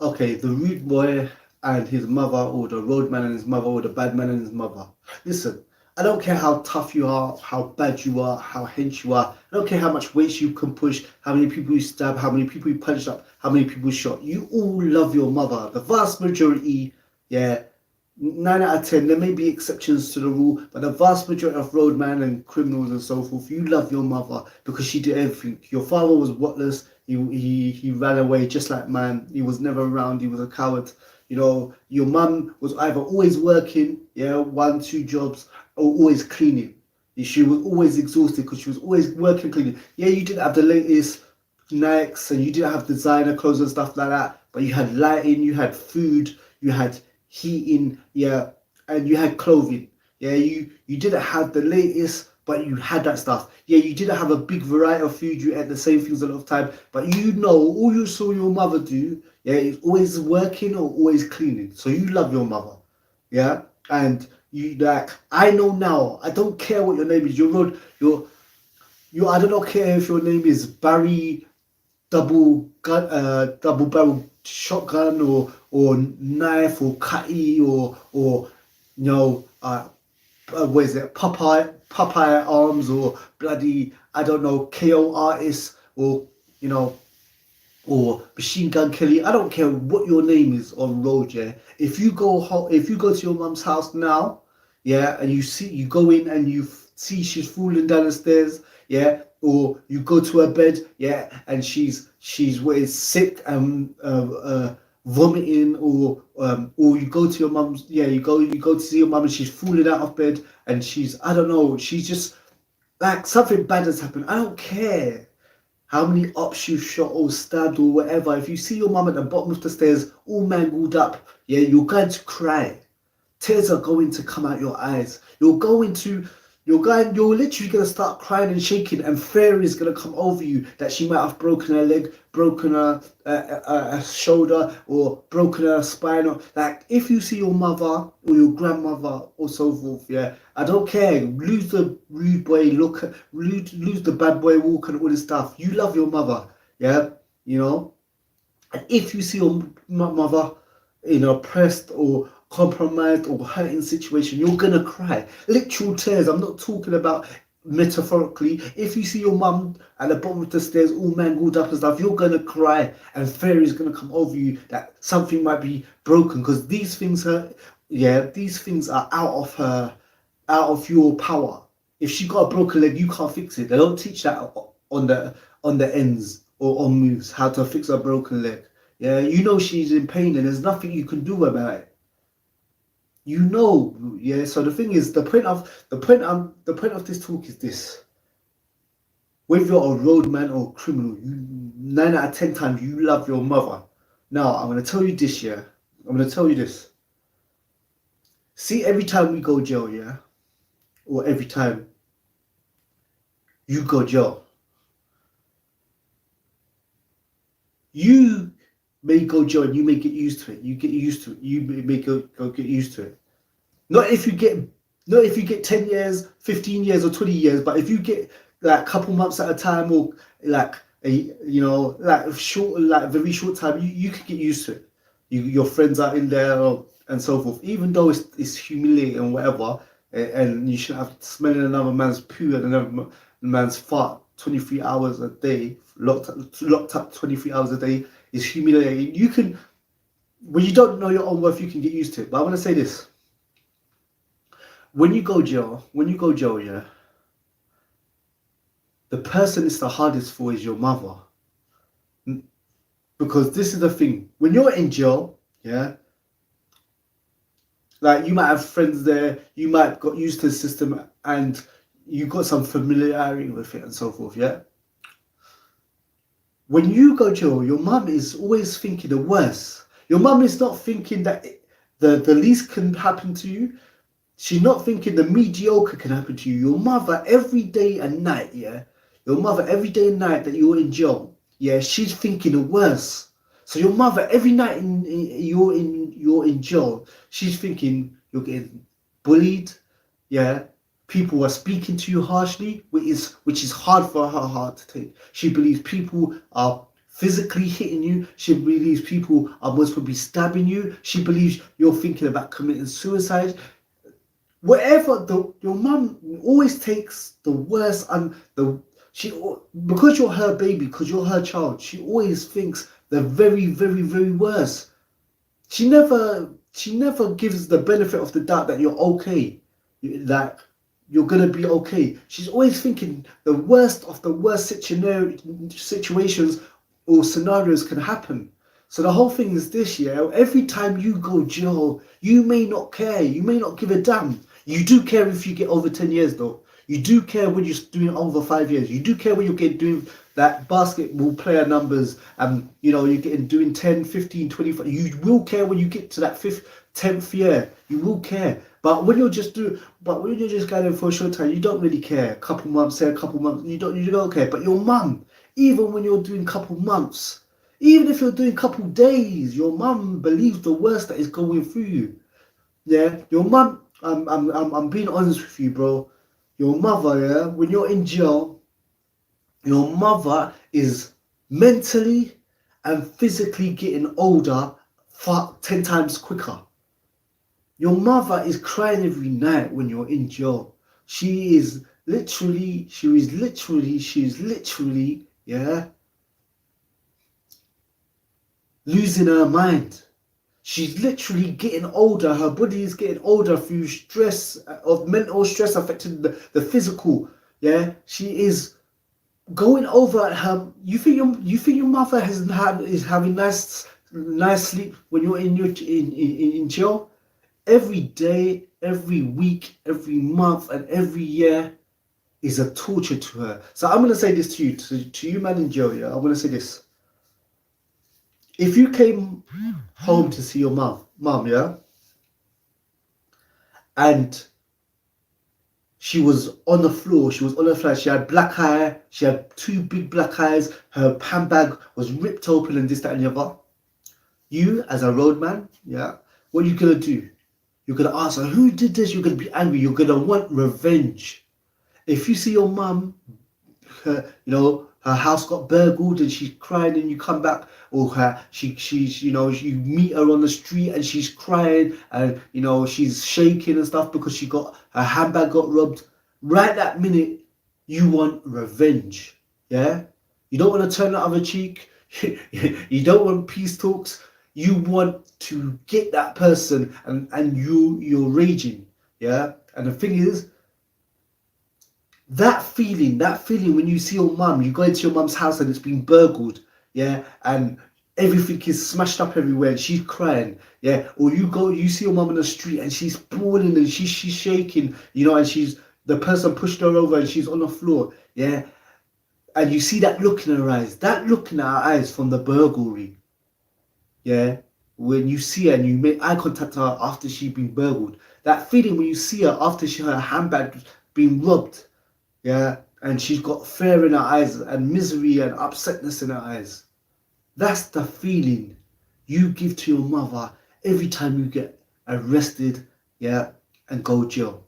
Okay, the rude boy and his mother, or the roadman and his mother, or the bad man and his mother. Listen, I don't care how tough you are, how bad you are, how hench you are. I don't care how much weight you can push, how many people you stab, how many people you punched up, how many people you shot. You all love your mother. The vast majority, yeah, 9 out of 10. There may be exceptions to the rule, but the vast majority of roadmen and criminals and so forth, you love your mother because she did everything. Your father was whatless. He ran away just like man. He was never around. He was a coward. You know, your mum was either always working, yeah, 1, 2 jobs, or always cleaning. She was always exhausted because she was always working cleaning. Yeah, you didn't have the latest Nikes and you didn't have designer clothes and stuff like that, but you had lighting, you had food, you had heating, yeah, and you had clothing. Yeah, you didn't have the latest, but you had that stuff. Yeah, you didn't have a big variety of food. You ate the same things a lot of time, but you know all you saw your mother do, yeah, is always working or always cleaning. So you love your mother, yeah, and you like. I know now. I don't care what your name is. Your road, your. I don't care if your name is Barry double barrel shotgun or knife or cutty or you know what is it, Popeye arms or bloody I don't know KO artist or you know or Machine Gun Kelly. I don't care what your name is on road. Yeah, if you go to your mum's house now, yeah, and you go in and you see she's falling down the stairs, yeah, or you go to her bed, yeah, and she's what is sick and vomiting, or you go to your mum's, yeah, you go to see your mum and she's falling out of bed and she's I don't know, she's just like something bad has happened. I don't care how many ups you've shot or stabbed or whatever. If you see your mum at the bottom of the stairs, all mangled up, yeah, you're going to cry. Tears are going to come out your eyes. You're literally going to start crying and shaking, and fear is going to come over you that she might have broken her leg, broken her shoulder, or broken her spine. Or, like, if you see your mother or your grandmother or so forth, yeah, I don't care. Lose the rude boy look, lose the bad boy walk and all this stuff. You love your mother, yeah, you know. And if you see your mother in a oppressed or compromised or hurting situation, you're gonna cry. Literal tears. I'm not talking about metaphorically. If you see your mum at the bottom of the stairs all mangled up and stuff, you're gonna cry and fear is gonna come over you that something might be broken because these things are these things are out of your power. If she got a broken leg, you can't fix it. They don't teach that on the ends or on moves how to fix a broken leg. Yeah, you know she's in pain and there's nothing you can do about it. You know, yeah. So the thing is, the point of this talk is this: whether you're a roadman or a criminal, you 9 out of 10 times you love your mother. Now I'm gonna tell you this, yeah. I'm gonna tell you this. See, every time we go jail, yeah, or every time you go jail, you may go jail and you may get used to it. You get used to it. You may go get used to it. Not if you get not if you get 10 years, 15 years or 20 years, but if you get like a couple months at a time or like like short like very short time, you could get used to it. Your friends are in there and so forth. Even though it's humiliating and whatever, and you shouldn't have smelling another man's poo and another man's fart 23 hours a day, locked up 23 hours a day is humiliating. You can when you don't know your own worth, you can get used to it. But I want to say this: when you go jail, yeah, the person it's the hardest for is your mother. Because this is the thing. When you're in jail, yeah, like you might have friends there, you might have got used to the system and you got some familiarity with it and so forth, yeah. When you go jail, your mum is always thinking the worst. Your mum is not thinking that the least can happen to you. She's not thinking the mediocre can happen to you. Your mother every day and night, yeah. Your mother every day and night that you're in jail, yeah, she's thinking the worst. So your mother every night you're in jail, she's thinking you're getting bullied, yeah. People are speaking to you harshly, which is hard for her heart to take. She believes people are physically hitting you. She believes people are most probably stabbing you. She believes you're thinking about committing suicide. Whatever, your mum always takes the worst, and she, because you're her baby, because you're her child, she always thinks the very, very, very worst. She never gives the benefit of the doubt that you're okay, that you're gonna be okay. She's always thinking the worst of the worst situations or scenarios can happen. So the whole thing is this, yeah. Every time you go jail, you may not care. You may not give a damn. You do care if you get over 10 years, though. You do care when you're doing over 5 years. You do care when you're getting doing that basketball player numbers, and you're getting doing 10, 15, 25. You will care when you get to that 10th year. You will care. But when you're just going for a short time, you don't really care. A couple months here, a couple months, you don't care. But your mum, even when you're doing couple months, even if you're doing couple days, your mum believes the worst that is going through you. Yeah, your mum. I'm being honest with you, bro. Your mother, yeah, when you're in jail, your mother is mentally and physically getting older 10 times quicker. Your mother is crying every night when you're in jail. She is literally, yeah, losing her mind. She's literally getting older. Her body is getting older through stress, of mental stress affecting the physical. Yeah, she is going over at her. You think your mother is having nice sleep when you're in jail? Every day, every week, every month, and every year is a torture to her. So I'm gonna say this to you, to you man in jail. Yeah, I'm gonna say this. If you came home to see your mum, yeah, and she was on the floor, she was on the floor, she had black hair, she had two big black eyes, her handbag was ripped open and this, that, and the other. You, as a roadman, yeah, what are you gonna do? You're gonna ask her, who did this? You're gonna be angry, you're gonna want revenge. If you see your mum, her house got burgled and she's crying, and you come back, or you meet her on the street and she's crying, and she's shaking and stuff because her handbag got robbed. Right that minute, you want revenge. Yeah, you don't want to turn the other cheek. You don't want peace talks. You want to get that person, and you're raging. Yeah, and the thing is, that feeling when you see your mum, you go into your mum's house and it's been burgled, yeah, and everything is smashed up everywhere and she's crying, yeah, or you see your mum in the street and she's bawling and she's shaking, and the person pushed her over and she's on the floor, yeah, and you see that look in her eyes, from the burglary, yeah, when you see her and you make eye contact with her after she's been burgled, that feeling when you see her after her handbag been robbed, yeah, and she's got fear in her eyes and misery and upsetness in her eyes. That's the feeling you give to your mother every time you get arrested, yeah, and go jail.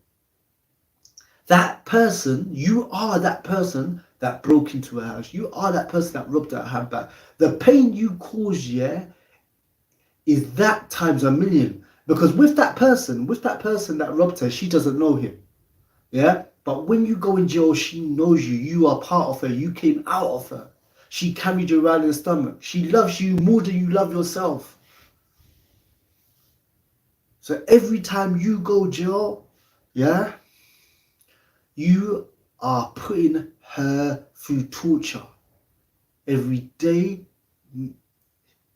That person, you are that person that broke into her house. You are that person that robbed her handbag. The pain you cause, yeah, is that times a million. Because with that person that robbed her, she doesn't know him. Yeah? But when you go in jail, she knows you. You are part of her. You came out of her. She carried you around in the stomach. She loves you more than you love yourself. So every time you go jail, yeah, you are putting her through torture. Every day,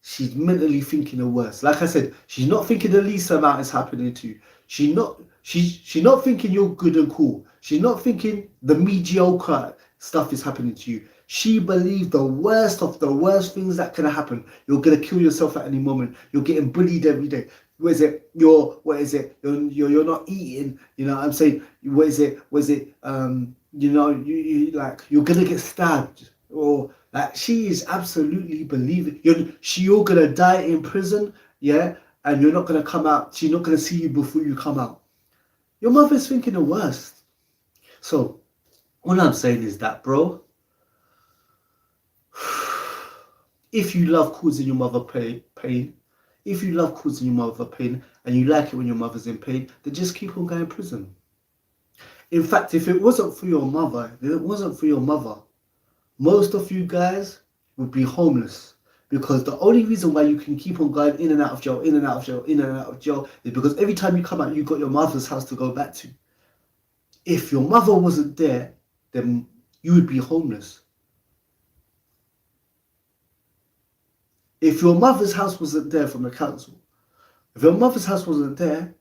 she's mentally thinking the worst. Like I said, she's not thinking the least amount is happening to you. She's not thinking you're good and cool. She's not thinking the mediocre stuff is happening to you. She believes the worst of the worst things that can happen. You're gonna kill yourself at any moment. You're getting bullied every day. You're not eating. You know what I'm saying? You're gonna get stabbed, or like, she is absolutely believing you're gonna die in prison, yeah, and you're not gonna come out. She's not gonna see you before you come out. Your mother's thinking the worst. So all I'm saying is that, bro, If you love causing your mother pain, if you love causing your mother pain and you like it when your mother's in pain, then just keep on going to prison. In fact, if it wasn't for your mother, most of you guys would be homeless. Because the only reason why you can keep on going in and out of jail, in and out of jail, in and out of jail, is because every time you come out, you've got your mother's house to go back to. If your mother wasn't there, then you would be homeless. If your mother's house wasn't there from the council, if your mother's house wasn't there,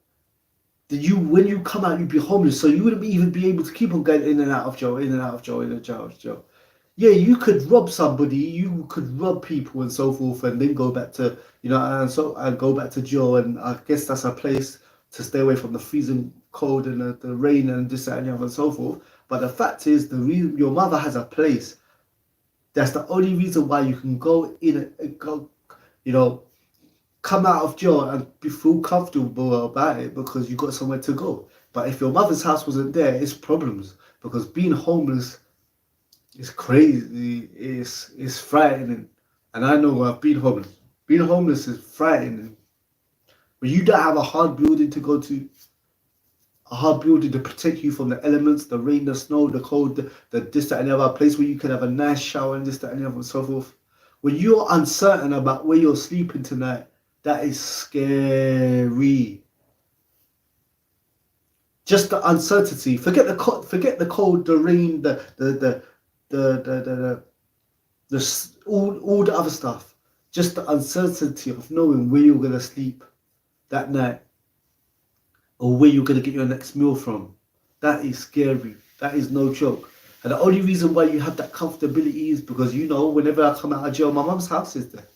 then when you come out, you'd be homeless. So you wouldn't even be able to keep on going in and out of jail, in and out of jail, in and out of jail. Yeah, you could rob somebody, you could rob people and so forth, and then go back to, and go back to jail. And I guess that's a place to stay away from the freezing cold and the rain and this, that, and the other, and so forth. But the fact is, the reason your mother has a place. That's the only reason why you can go in and go, come out of jail and feel comfortable about it because you got somewhere to go. But if your mother's house wasn't there, it's problems, because being homeless is crazy. It's frightening. And I know I've been homeless. Being homeless is frightening. But you don't have a hard building to go to, a hard building to protect you from the elements, the rain, the snow, the cold, the this, that, and the other, place where you can have a nice shower and this, that, and the other, and so forth. When you're uncertain about where you're sleeping tonight, that is scary. Just the uncertainty. Forget the cold, the rain, all the other stuff. Just the uncertainty of knowing where you're gonna sleep that night, or where you're gonna get your next meal from. That is scary. That is no joke. And the only reason why you have that comfortability is because whenever I come out of jail, my mum's house is there.